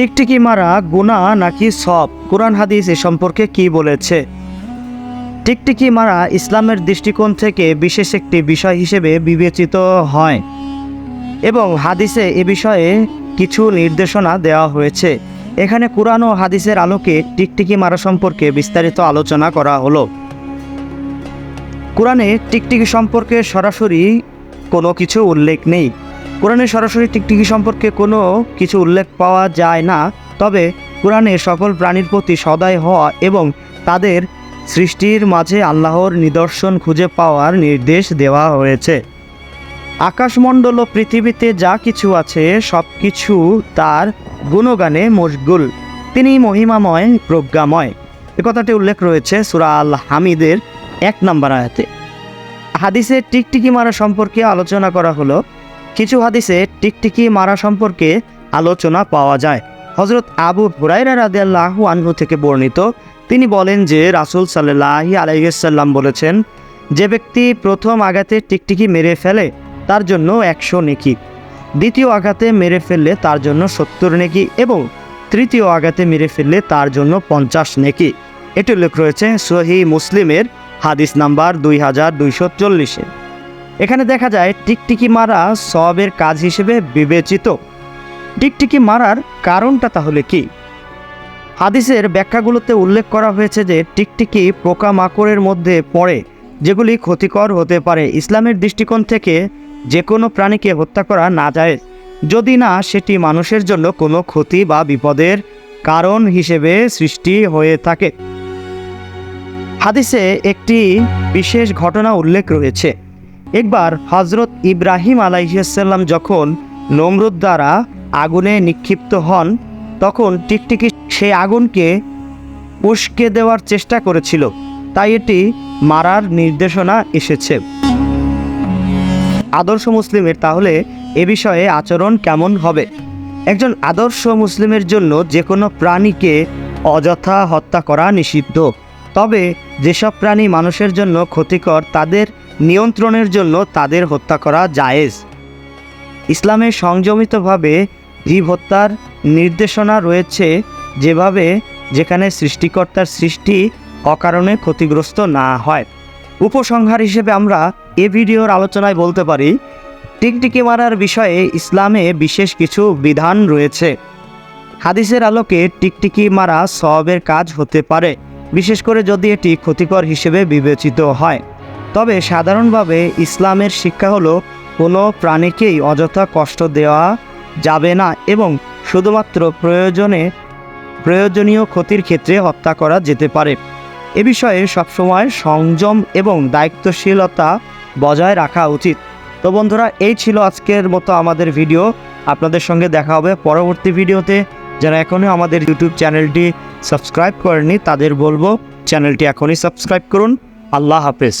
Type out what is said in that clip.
টিকটিকি মারা গুনাহ নাকি সওয়াব? কুরআন হাদিস এ সম্পর্কে কি বলেছে? টিকটিকি মারা ইসলামের দৃষ্টিকোণ থেকে বিশেষ একটি বিষয় হিসেবে বিবেচিত হয় এবং হাদিসে এ বিষয়ে কিছু নির্দেশনা দেওয়া হয়েছে। এখানে কুরআন ও হাদিসের আলোকে টিকটিকি মারা সম্পর্কে বিস্তারিত আলোচনা করা হলো। কুরআনে টিকটিকি সম্পর্কে সরাসরি কোনো কিছু উল্লেখ নেই। কুরআনে সরাসরি টিকটিকি সম্পর্কে কোনো কিছু উল্লেখ পাওয়া যায় না, তবে কুরআনে সকল প্রাণীর প্রতি সদয় হওয়া এবং তাদের সৃষ্টির মাঝে আল্লাহর নিদর্শন খুঁজে পাওয়ার নির্দেশ দেওয়া হয়েছে। আকাশমণ্ডল ও পৃথিবীতে যা কিছু আছে সব কিছু তার গুণগানে মশগুল। তিনি মহিমাময়, প্রজ্ঞাময়। এ কথাটি উল্লেখ রয়েছে সূরা আল হামিদের 1 নম্বর আয়াতে। হাদিসে টিকটিকি মারা সম্পর্কে আলোচনা করা হলো। কিছু হাদিসে টিকটিকি মারা সম্পর্কে আলোচনা পাওয়া যায়। হযরত আবু হুরায়রা রাদিয়াল্লাহু আনহু থেকে বর্ণিত, তিনি বলেন যে রাসূল সাল্লাল্লাহু আলাইহি ওয়াসাল্লাম বলেছেন, যে ব্যক্তি প্রথম আঘাতে টিকটিকি মেরে ফেলে তার জন্য 100 নেকি, দ্বিতীয় আঘাতে মেরে ফেললে তার জন্য 70 নেকি এবং তৃতীয় আঘাতে মেরে ফেললে তার জন্য 50 নেকি। এটি উল্লেখ রয়েছে সহিহ মুসলিমের হাদিস নাম্বার 2240-এ। এখানে দেখা যায় টিকটিকি মারা সওয়াবের কাজ হিসেবে বিবেচিত। টিকটিকি মারার কারণটা তাহলে কি? হাদিসের ব্যাখ্যাগুলোতে উল্লেখ করা হয়েছে যে টিকটিকি পোকামাকড়ের মধ্যে পড়ে যেগুলি ক্ষতিকর হতে পারে। ইসলামের দৃষ্টিকোণ থেকে যে কোনো প্রাণীকে হত্যা করা নাজায়েজ, যদি না সেটি মানুষের জন্য কোনো ক্ষতি বা বিপদের কারণ হিসেবে সৃষ্টি হয়ে থাকে। হাদিসে একটি বিশেষ ঘটনা উল্লেখ রয়েছে। একবার হযরত ইব্রাহিম আলাইহিসসালাম যখন নমরুদ দ্বারা আগুনে নিক্ষিপ্ত হন, তখন টিকটিকি সেই আগুনকে উস্কে দেওয়ার চেষ্টা করেছিল, তাই এটি মারার নির্দেশনা এসেছে। আদর্শ মুসলিমের তাহলে এ বিষয়ে আচরণ কেমন হবে? একজন আদর্শ মুসলিমের জন্য যে কোনো প্রাণীকে অযথা হত্যা করা নিষিদ্ধ, তবে যেসব প্রাণী মানুষের জন্য ক্ষতিকর তাদের নিয়ন্ত্রণের জন্য তাদের হত্যা করা জায়েজ। ইসলামে সংযমিতভাবে জীব হত্যার নির্দেশনা রয়েছে, যেখানে সৃষ্টিকর্তার সৃষ্টি অকারণে ক্ষতিগ্রস্ত না হয়। উপসংহার হিসেবে আমরা এ ভিডিওর আলোচনায় বলতে পারি, টিকটিকি মারার বিষয়ে ইসলামে বিশেষ কিছু বিধান রয়েছে। হাদিসের আলোকে টিকটিকি মারা সওয়াবের কাজ হতে পারে, বিশেষ করে যদি এটি ক্ষতিকর হিসেবে বিবেচিত হয়। তবে সাধারণভাবে ইসলামের শিক্ষা হলো কোনো প্রাণীকেই অযথা কষ্ট দেওয়া যাবে না এবং শুধুমাত্র প্রয়োজনীয় ক্ষতির ক্ষেত্রে হত্যা করা যেতে পারে। এ বিষয়ে সবসময় সংযম এবং দায়িত্বশীলতা বজায় রাখা উচিত। তো বন্ধুরা, এই ছিল আজকের মতো আমাদের ভিডিও। আপনাদের সঙ্গে দেখা হবে পরবর্তী ভিডিওতে। যারা এখনও আমাদের ইউটিউব চ্যানেলটি সাবস্ক্রাইব করেননি তাদের বলবো চ্যানেলটি এখনই সাবস্ক্রাইব করুন। আল্লাহ হাফেজ।